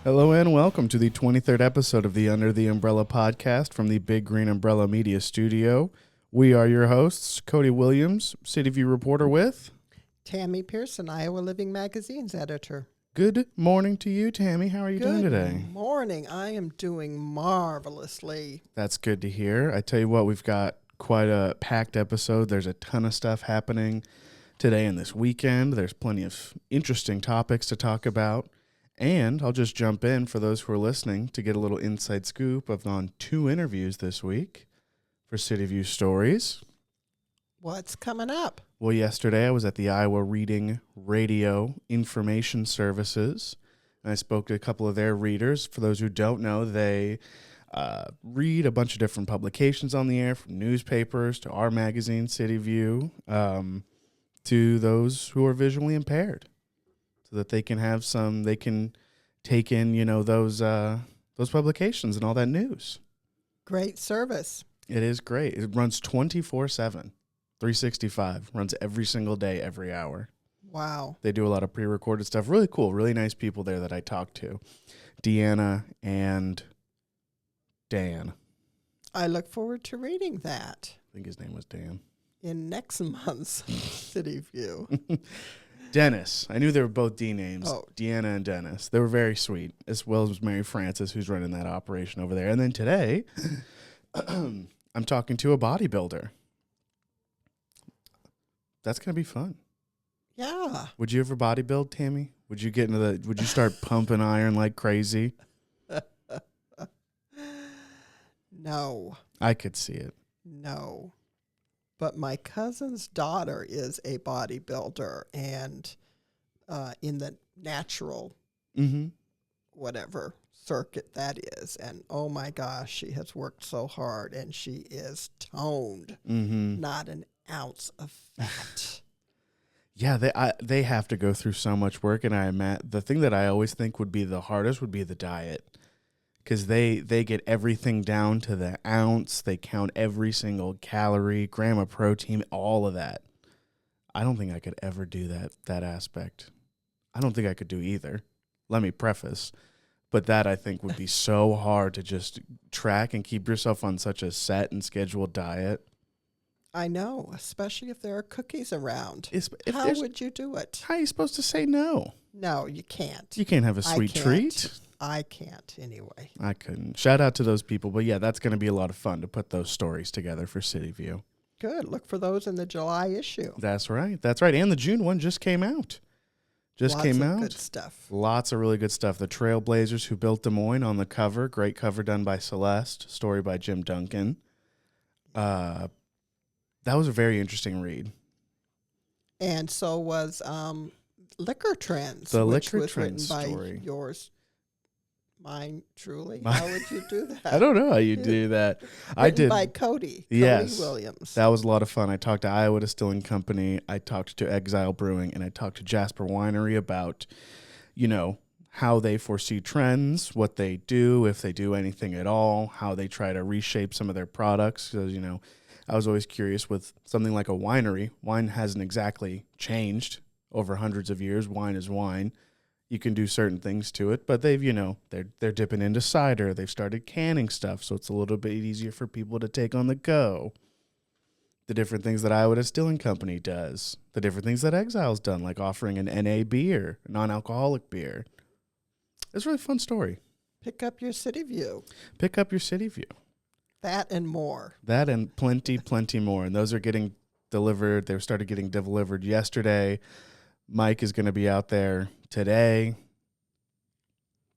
Hello and welcome to the 23rd episode of the Under the Umbrella podcast from the Big Green Umbrella Media Studio. We are your hosts, Cody Williams, Cityview reporter with Tammy Pearson, Iowa Living Magazine's editor. Good morning to you, Tammy. How are you doing today? Good morning. I am doing marvelously. That's good to hear. I tell you what, we've got quite a packed episode. There's a ton of stuff happening today and this weekend. There's plenty of interesting topics to talk about. And I'll just jump in for those who are listening to get a little inside scoop. I've done 2 interviews this week for Cityview Stories. What's coming up? Well, yesterday I was at the Iowa Reading Radio Information Services, and I spoke to a couple of their readers. For those who don't know, they read a bunch of different publications on the air, from newspapers to our magazine, Cityview, to those who are visually impaired, so that they can have they can take in, those publications and all that news. Great service. It is great. It runs 24/7. 365, runs every single day, every hour. Wow. They do a lot of pre-recorded stuff. Really cool, really nice people there that I talked to. Deanna and Dan. I look forward to reading that. I think his name was Dan. In next month's Cityview. Dennis. I knew they were both D names. Oh. Deanna and Dennis. They were very sweet, as well as Mary Frances, who's running that operation over there. And then today, I'm talking to a bodybuilder. That's going to be fun. Yeah. Would you ever bodybuild, Tammy? Would you start pumping iron like crazy? No. I could see it. No. But my cousin's daughter is a bodybuilder, and in the natural whatever circuit that is. And oh my gosh, she has worked so hard, and she is toned. Not an ounce of fat. Yeah, they have to go through so much work, and the thing that I always think would be the hardest would be the diet, because they get everything down to the ounce. They count every single calorie, gram of protein, all of that. I don't think I could ever do that aspect. I don't think I could do either. Let me preface, but that I think would be so hard to just track and keep yourself on such a set and scheduled diet. I know, especially if there are cookies around. How would you do it? How are you supposed to say no? No, you can't. You can't have a sweet treat. I can't anyway. I couldn't. Shout out to those people. But yeah, that's going to be a lot of fun to put those stories together for Cityview. Good. Look for those in the July issue. That's right. That's right. And the June one just came out. Lots of good stuff. Lots of really good stuff. The Trailblazers Who Built Des Moines on the cover. Great cover done by Celeste. Story by Jim Duncan. That was a very interesting read. And so was Liquor Trends. The which Liquor was Trends written story. By mine truly. How would you do that? I don't know how you do that. I did. By Cody. Yes. Cody Williams. That was a lot of fun. I talked to Iowa Distilling Company. I talked to Exile Brewing, and I talked to Jasper Winery about, how they foresee trends, what they do, if they do anything at all, how they try to reshape some of their products. Because, I was always curious with something like a winery. Wine hasn't exactly changed over hundreds of years. Wine is wine. You can do certain things to it, but they've, they're dipping into cider. They've started canning stuff, so it's a little bit easier for people to take on the go. The different things that Iowa Distilling Company does. The different things that Exile's done, like offering an NA beer, non-alcoholic beer. It's a really fun story. Pick up your Cityview. Pick up your Cityview. That and more. That and plenty, plenty more. And those are getting delivered. They started getting delivered yesterday. Mike is going to be out there today.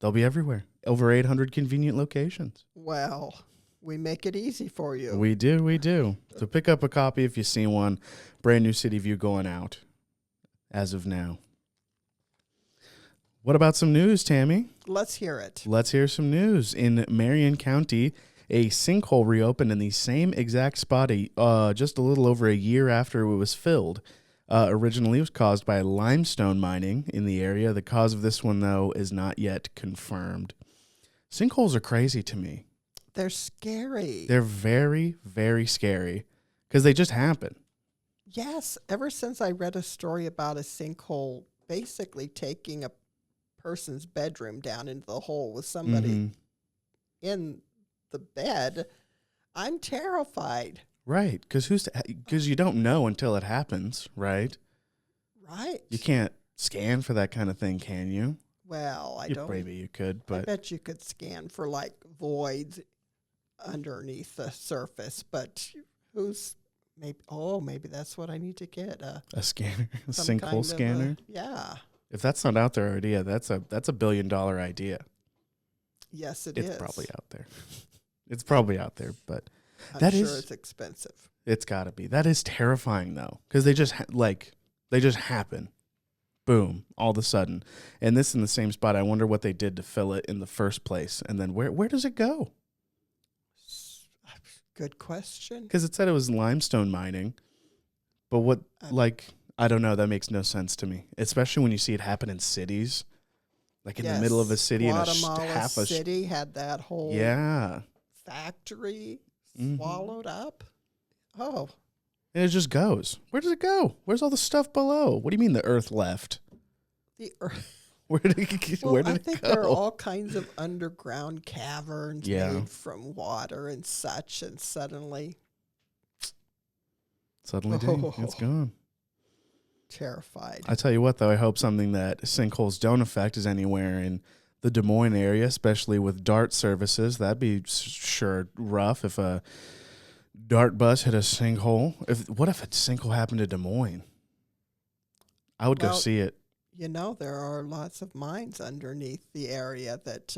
They'll be everywhere. Over 800 convenient locations. Well, we make it easy for you. We do. So pick up a copy if you see one. Brand new Cityview going out as of now. What about some news, Tammy? Let's hear it. Let's hear some news. In Marion County, a sinkhole reopened in the same exact spot just a little over a year after it was filled. Originally, it was caused by limestone mining in the area. The cause of this one, though, is not yet confirmed. Sinkholes are crazy to me. They're scary. They're very, very scary because they just happen. Yes. Ever since I read a story about a sinkhole basically taking a person's bedroom down into the hole with somebody in the bed, I'm terrified. Right, because you don't know until it happens, right? Right. You can't scan for that kind of thing, can you? Well, Maybe you could, but I bet you could scan for like voids underneath the surface, but maybe that's what I need to get. A scanner, a Some sinkhole kind scanner. Yeah. If that's not out there already, that's a $1 billion idea. Yes, it is. It's probably out there. It's probably out there, but I'm sure it's expensive. It's got to be. That is terrifying though, because they just happen. Boom, all of a sudden. And this in the same spot. I wonder what they did to fill it in the first place. And then where does it go? Good question. Because it said it was limestone mining. But what, I don't know. That makes no sense to me. Especially when you see it happen in cities. Like in the middle of a city. Guatemala City had that whole factory swallowed up. Oh. And it just goes. Where does it go? Where's all the stuff below? What do you mean the earth left? The earth. Where did it go? I think there are all kinds of underground caverns made from water and such, and suddenly, it's gone. Terrified. I tell you what, though, I hope something that sinkholes don't affect is anywhere in the Des Moines area, especially with DART services. That'd be sure rough if a DART bus hit a sinkhole. What if a sinkhole happened to Des Moines? I would go see it. There are lots of mines underneath the area that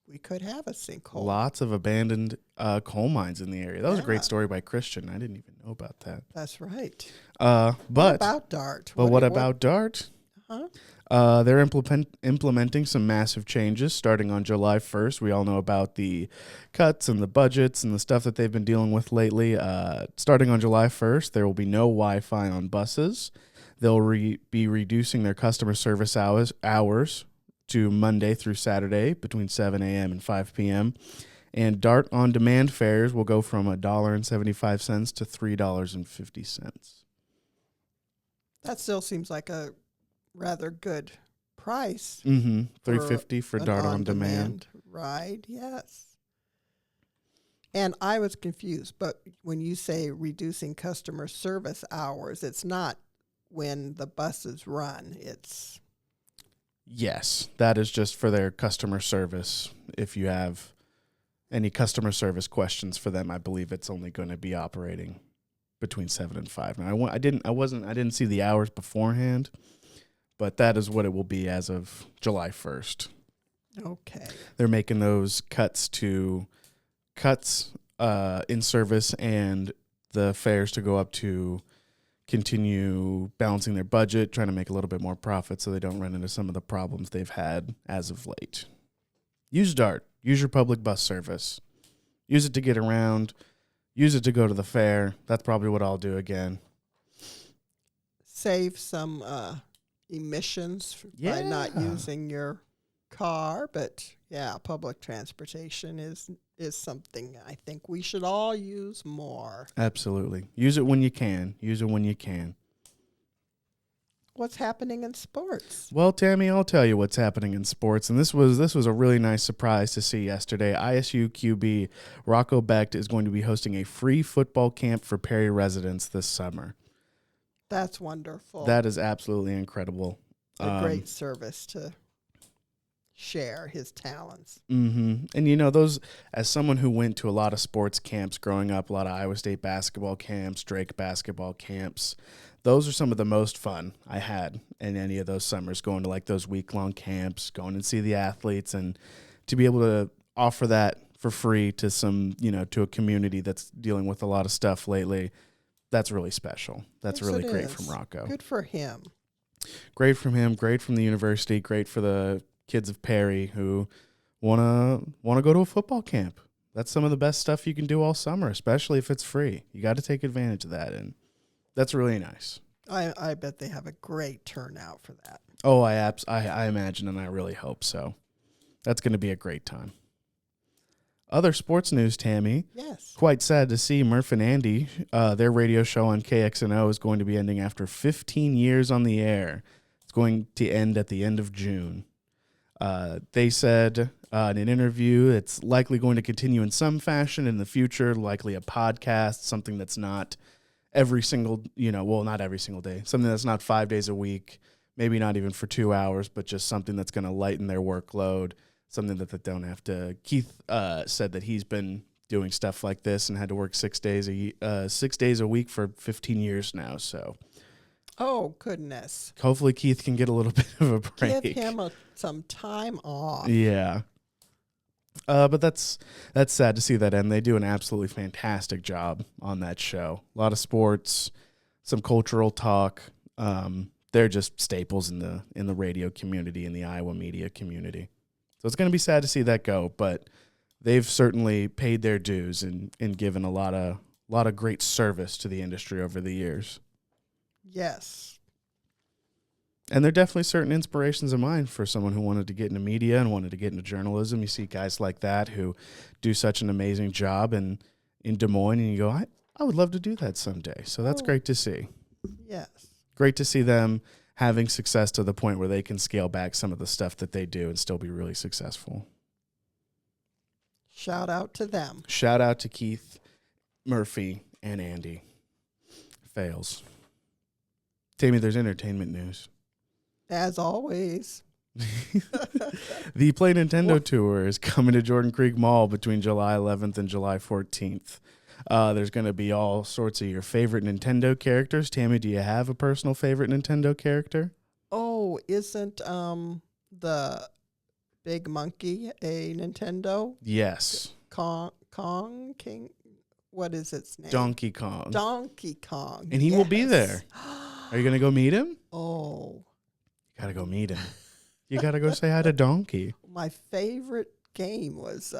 we could have a sinkhole. Lots of abandoned coal mines in the area. That was a great story by Christian. I didn't even know about that. That's right. What about DART? What about DART? They're implementing some massive changes starting on July 1st. We all know about the cuts and the budgets and the stuff that they've been dealing with lately. Starting on July 1st, there will be no Wi-Fi on buses. They'll be reducing their customer service hours to Monday through Saturday between 7 a.m. and 5 p.m. And DART on-demand fares will go from $1.75 to $3.50. That still seems like a rather good price. $3.50 for DART on demand. Right, yes. And I was confused, but when you say reducing customer service hours, it's not when the buses run. Yes, that is just for their customer service. If you have any customer service questions for them, I believe it's only going to be operating between 7 and 5. Now, I didn't see the hours beforehand, but that is what it will be as of July 1st. Okay. They're making those cuts in service and the fares to go up to continue balancing their budget, trying to make a little bit more profit so they don't run into some of the problems they've had as of late. Use DART. Use your public bus service. Use it to get around. Use it to go to the fair. That's probably what I'll do again. Save some emissions by not using your car, but public transportation is something I think we should all use more. Absolutely. Use it when you can. What's happening in sports? Well, Tammy, I'll tell you what's happening in sports. And this was a really nice surprise to see yesterday. ISU QB Rocco Becht is going to be hosting a free football camp for Perry residents this summer. That's wonderful. That is absolutely incredible. A great service to share his talents. And those, as someone who went to a lot of sports camps growing up, a lot of Iowa State basketball camps, Drake basketball camps, those are some of the most fun I had in any of those summers, going to like those week-long camps, going and see the athletes, and to be able to offer that for free to some, to a community that's dealing with a lot of stuff lately. That's really special. That's really great from Rocco. Good for him. Great from him. Great from the university. Great for the kids of Perry who wanna go to a football camp. That's some of the best stuff you can do all summer, especially if it's free. You got to take advantage of that, and that's really nice. I bet they have a great turnout for that. Oh, I imagine, and I really hope so. That's going to be a great time. Other sports news, Tammy. Yes. Quite sad to see Murph and Andy, their radio show on KXNO is going to be ending after 15 years on the air. It's going to end at the end of June. They said in an interview it's likely going to continue in some fashion in the future, likely a podcast, something that's not every single, not every single day, something that's not 5 days a week, maybe not even for 2 hours, but just something that's going to lighten their workload, something that they don't have to. Keith said that he's been doing stuff like this and had to work 6 days a week for 15 years now. So, oh goodness, hopefully Keith can get a little bit of a break. Give him some time off. Yeah. But that's sad to see that end. They do an absolutely fantastic job on that show. A lot of sports, some cultural talk. They're just staples in the radio community, in the Iowa media community. So it's going to be sad to see that go, but they've certainly paid their dues and given a lot of great service to the industry over the years. Yes. And they're definitely certain inspirations of mine for someone who wanted to get into media and wanted to get into journalism. You see guys like that who do such an amazing job in Des Moines, and you go, I would love to do that someday. So that's great to see. Yes. Great to see them having success to the point where they can scale back some of the stuff that they do and still be really successful. Shout out to them. Shout out to Keith, Murphy, and Andy. Fails. Tammy, there's entertainment news. As always. The Play Nintendo Tour is coming to Jordan Creek Mall between July 11th and July 14th. There's going to be all sorts of your favorite Nintendo characters. Tammy, do you have a personal favorite Nintendo character? Oh, isn't the big monkey a Nintendo? Yes. King? What is its name? Donkey Kong. Donkey Kong. And he will be there. Are you going to go meet him? Oh. You got to go meet him. You got to go say hi to Donkey. My favorite game was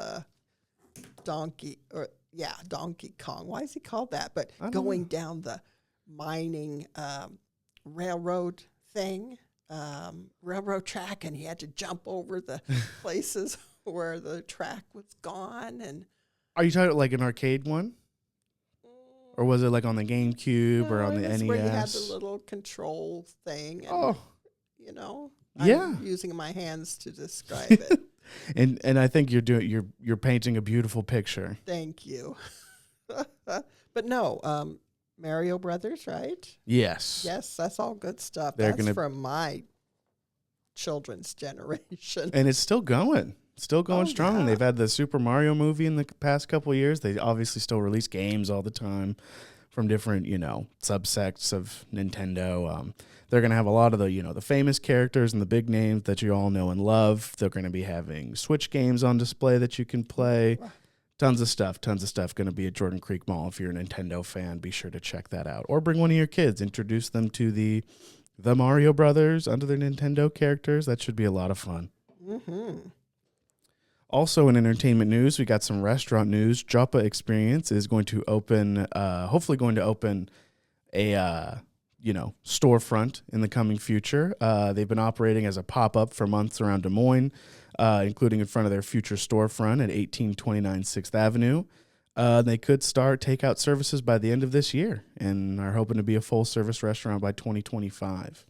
Donkey Kong. Why is he called that? But going down the mining railroad thing, railroad track, and he had to jump over the places where the track was gone. And are you talking like an arcade one? Or was it like on the GameCube or on the NES? Where you had the little control thing. And, I'm using my hands to describe it. And I think you're painting a beautiful picture. Thank you. But no, Mario Brothers, right? Yes. Yes, that's all good stuff. That's from my children's generation. And it's still going. Still going strong. Yeah. They've had the Super Mario movie in the past couple of years. They obviously still release games all the time from different, subsects of Nintendo. They're going to have a lot of the famous characters and the big names that you all know and love. They're going to be having Switch games on display that you can play. Tons of stuff going to be at Jordan Creek Mall. If you're a Nintendo fan, be sure to check that out. Or bring one of your kids. Introduce them to the Mario Brothers under their Nintendo characters. That should be a lot of fun. Mm-hmm. Also in entertainment news, we got some restaurant news. Joppa Experience is going to open, hopefully going to open a, storefront in the coming future. They've been operating as a pop-up for months around Des Moines, including in front of their future storefront at 1829 6th Avenue. They could start takeout services by the end of this year and are hoping to be a full-service restaurant by 2025.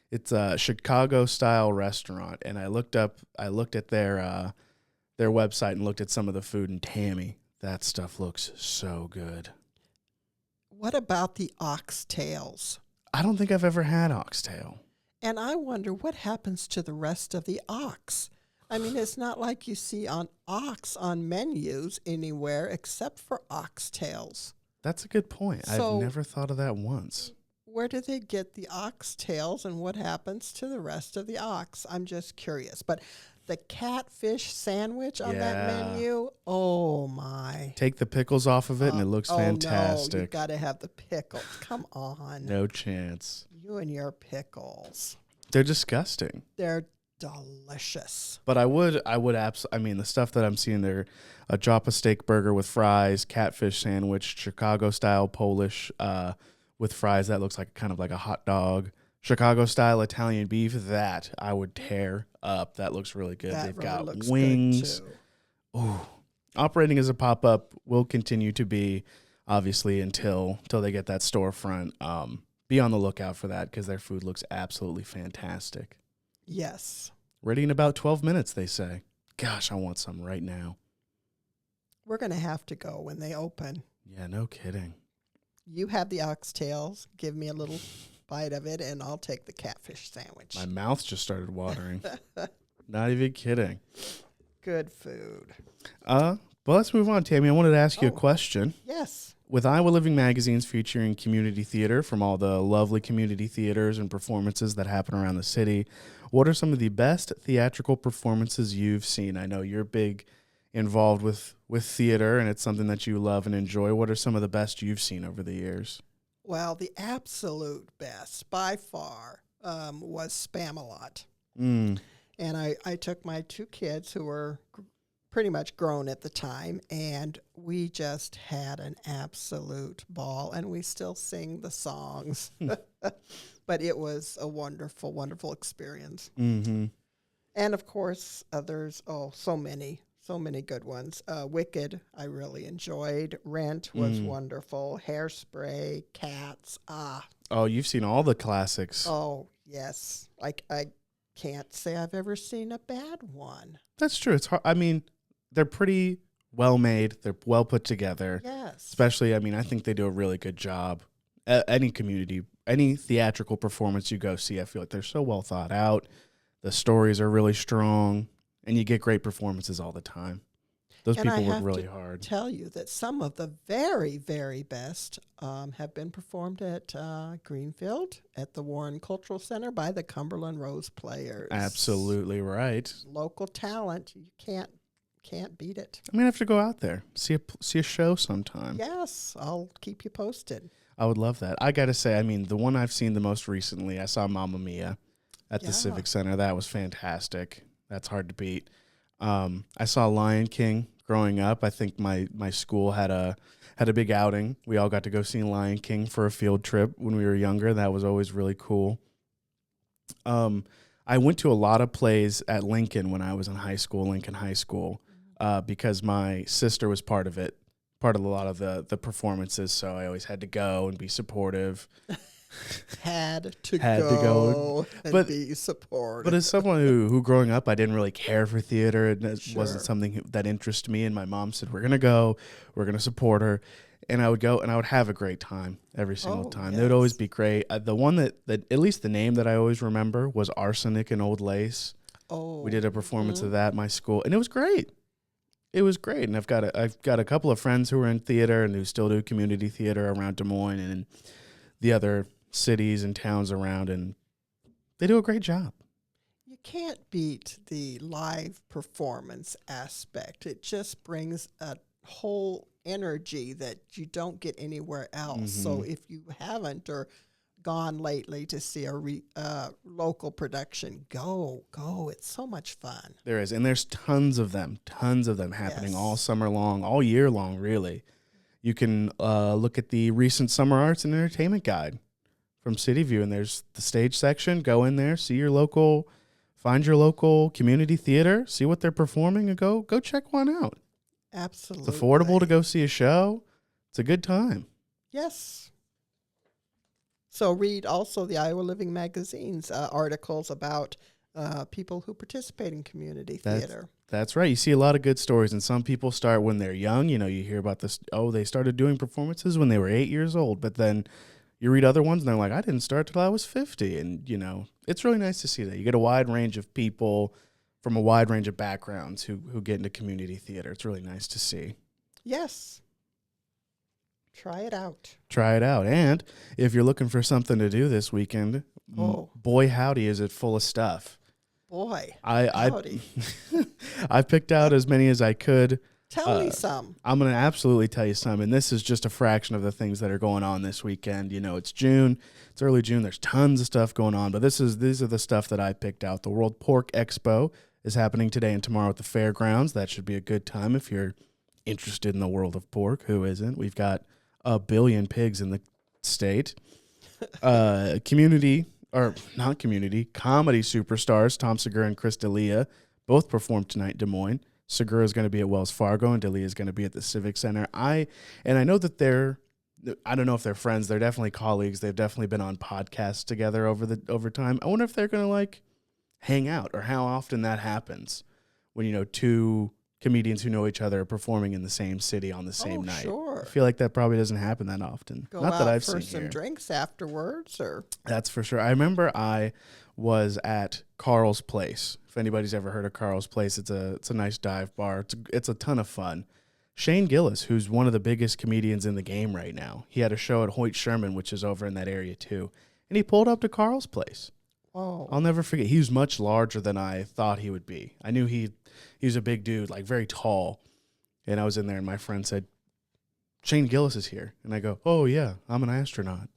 It's a Chicago-style restaurant, and I looked at their website and looked at some of the food, and Tammy, that stuff looks so good. What about the oxtails? I don't think I've ever had oxtail. And I wonder what happens to the rest of the ox. I mean, it's not like you see ox on menus anywhere except for oxtails. That's a good point. So, I've never thought of that once. Where do they get the oxtails and what happens to the rest of the ox? I'm just curious. But the catfish sandwich on that menu, oh my. Take the pickles off of it and it looks fantastic. No, you got to have the pickles. Come on. No chance. You and your pickles. They're disgusting. They're delicious. But I would absolutely, the stuff that I'm seeing there, a Joppa steak burger with fries, catfish sandwich, Chicago style Polish with fries, that looks like kind of like a hot dog. Chicago style Italian beef, that I would tear up. That looks really good. They've got wings. Ooh. Operating as a pop-up will continue to be, obviously, until they get that storefront. Be on the lookout for that because their food looks absolutely fantastic. Yes. Ready in about 12 minutes, they say. Gosh, I want some right now. We're going to have to go when they open. Yeah, no kidding. You have the oxtails. Give me a little bite of it, and I'll take the catfish sandwich. My mouth just started watering. Not even kidding. Good food. Well, let's move on, Tammy. I wanted to ask you a question. Yes. With Iowa Living magazines featuring community theater from all the lovely community theaters and performances that happen around the city, what are some of the best theatrical performances you've seen? I know you're big involved with theater, and it's something that you love and enjoy. What are some of the best you've seen over the years? Well, the absolute best, by far, was Spamalot. Mm. And I took my 2 kids who were pretty much grown at the time, and we just had an absolute ball, and we still sing the songs. But it was a wonderful, wonderful experience. Mm-hmm. And, of course, others, so many good ones. Wicked, I really enjoyed. Rent was wonderful. Hairspray, Cats, Oh, you've seen all the classics. Oh, yes. I can't say I've ever seen a bad one. That's true. It's hard. I mean, they're pretty well made. They're well put together. Yes. Especially, I mean, I think they do a really good job. Any community, any theatrical performance you go see, I feel like they're so well thought out. The stories are really strong, and you get great performances all the time. Those people work really hard. Tell you that some of the very, very best have been performed at Greenfield, at the Warren Cultural Center by the Cumberland Rose Players. Absolutely right. Local talent, you can't beat it. I'm gonna have to go out there, see a show sometime. Yes, I'll keep you posted. I would love that. I gotta say, I mean, the one I've seen the most recently, I saw Mamma Mia at the Civic Center. That was fantastic. That's hard to beat. I saw Lion King growing up. I think my school had a big outing. We all got to go see Lion King for a field trip when we were younger. That was always really cool. I went to a lot of plays at Lincoln when I was in Lincoln High School, because my sister was part of a lot of the performances, so I always had to go and be supportive. Had to go and be supportive. But as someone who growing up, I didn't really care for theater. It wasn't something that interested me. And my mom said, we're going to go. We're going to support her. And I would go, and I would have a great time every single time. Yes. They would always be great. The one that at least the name that I always remember was Arsenic and Old Lace. Oh. We did a performance of that at my school, and it was great. It was great. And I've got a couple of friends who are in theater and who still do community theater around Des Moines and in the other cities and towns around, and they do a great job. You can't beat the live performance aspect. It just brings a whole energy that you don't get anywhere else. Mm-hmm. So if you haven't or gone lately to see a local production, go. It's so much fun. There is, and there's tons of them happening all summer long, all year long, really. You can look at the recent Summer Arts and Entertainment Guide from Cityview, and there's the stage section. Go in there, find your local community theater, see what they're performing, and go check one out. Absolutely. It's affordable to go see a show. It's a good time. Yes. So read also the Iowa Living magazine's articles about people who participate in community theater. That's right. You see a lot of good stories, and some people start when they're young. You know, you hear about this, they started doing performances when they were 8 years old, but then you read other ones, and they're like, I didn't start till I was 50. And, it's really nice to see that. You get a wide range of people from a wide range of backgrounds who get into community theater. It's really nice to see. Yes. Try it out. And if you're looking for something to do this weekend, boy, howdy, is it full of stuff. Boy, howdy. I picked out as many as I could. Tell me some. I'm going to absolutely tell you some, and this is just a fraction of the things that are going on this weekend. It's June. It's early June. There's tons of stuff going on, but these are the stuff that I picked out. The World Pork Expo is happening today and tomorrow at the fairgrounds. That should be a good time if you're interested in the world of pork. Who isn't? We've got 1 billion pigs in the state. Comedy superstars Tom Segura and Chris D'Elia both performed tonight in Des Moines. Segura is going to be at Wells Fargo, and D'Elia is going to be at the Civic Center. I know that I don't know if they're friends. They're definitely colleagues. They've definitely been on podcasts together over time. I wonder if they're going to hang out, or how often that happens when, two comedians who know each other are performing in the same city on the same night. Sure. I feel like that probably doesn't happen that often. Go Not out that I've for seen some here. drinks afterwards, or That's for sure. I remember I was at Carl's Place. If anybody's ever heard of Carl's Place, it's a nice dive bar. It's a ton of fun. Shane Gillis, who's one of the biggest comedians in the game right now, he had a show at Hoyt Sherman, which is over in that area too, and he pulled up to Carl's Place. oh, I'll never forget. He was much larger than I thought he would be. I knew he was a big dude, like very tall. And I was in there, and my friend said, Shane Gillis is here. And I go, oh, yeah, I'm an astronaut.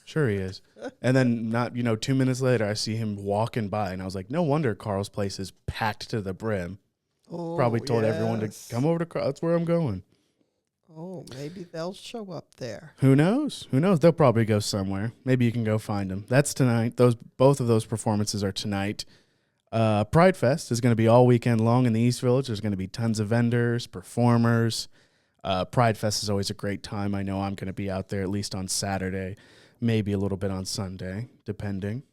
Sure he is. And then 2 minutes later, I see him walking by, and I was like, no wonder Carl's Place is packed to the brim. Probably told everyone to come over to Carl. That's where I'm going. Oh, maybe they'll show up there. Who knows? They'll probably go somewhere. Maybe you can go find them. That's tonight. Both of those performances are tonight. Pride Fest is going to be all weekend long in the East Village. There's going to be tons of vendors, performers. Pride Fest is always a great time. I know I'm going to be out there at least on Saturday, maybe a little bit on Sunday, depending.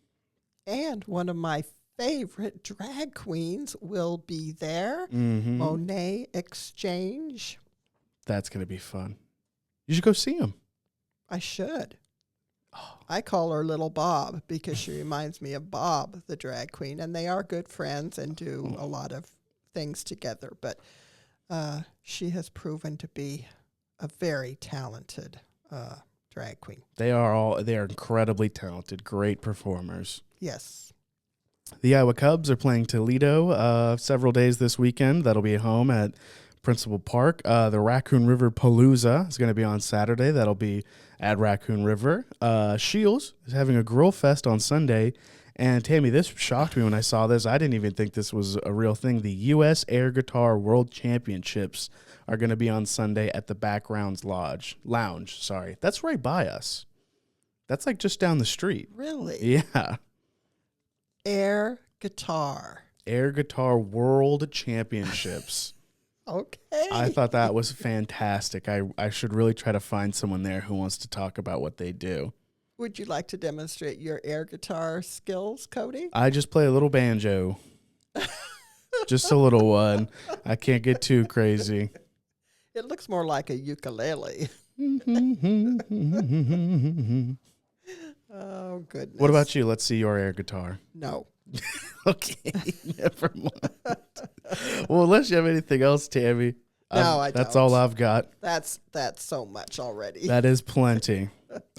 And one of my favorite drag queens will be there, Mm-hmm. Monet Exchange. That's going to be fun. You should go see him. I should. I call her Little Bob because she reminds me of Bob, the drag queen, and they are good friends and do a lot of things together. But she has proven to be a very talented drag queen. They are incredibly talented, great performers. Yes. The Iowa Cubs are playing Toledo several days this weekend. That'll be at home at Principal Park. The Raccoon River Palooza is going to be on Saturday. That'll be at Raccoon River. Shields is having a grill fest on Sunday. And Tammy, this shocked me when I saw this. I didn't even think this was a real thing. The U.S. Air Guitar World Championships are going to be on Sunday at the Backgrounds Lounge. Sorry, that's right by us. That's like just down the street. Really? Yeah. Air Guitar World Championships. Okay. I thought that was fantastic. I should really try to find someone there who wants to talk about what they do. Would you like to demonstrate your air guitar skills, Cody? I just play a little banjo. Just a little one. I can't get too crazy. It looks more like a ukulele. Oh, goodness. What about you? Let's see your air guitar. No. Okay, never mind. Well, unless you have anything else, Tammy. No, I don't. That's all I've got. That's so much already. That is plenty.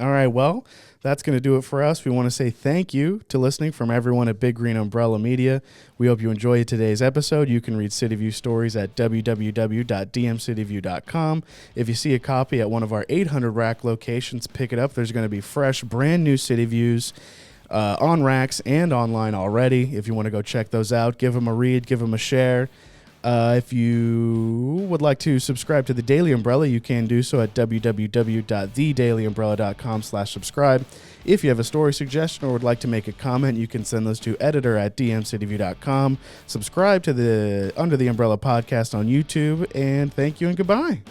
All right, well, that's going to do it for us. We want to say thank you to listening from everyone at Big Green Umbrella Media. We hope you enjoyed today's episode. You can read Cityview stories at www.dmcityview.com. If you see a copy at one of our 800 rack locations, pick it up. There's going to be fresh, brand new Cityviews on racks and online already. If you want to go check those out, give them a read, give them a share. If you would like to subscribe to the Daily Umbrella, you can do so at www.thedailyumbrella.com/subscribe. If you have a story suggestion or would like to make a comment, you can send those to editor@dmcityview.com. Subscribe to the Under the Umbrella podcast on YouTube, and thank you and goodbye.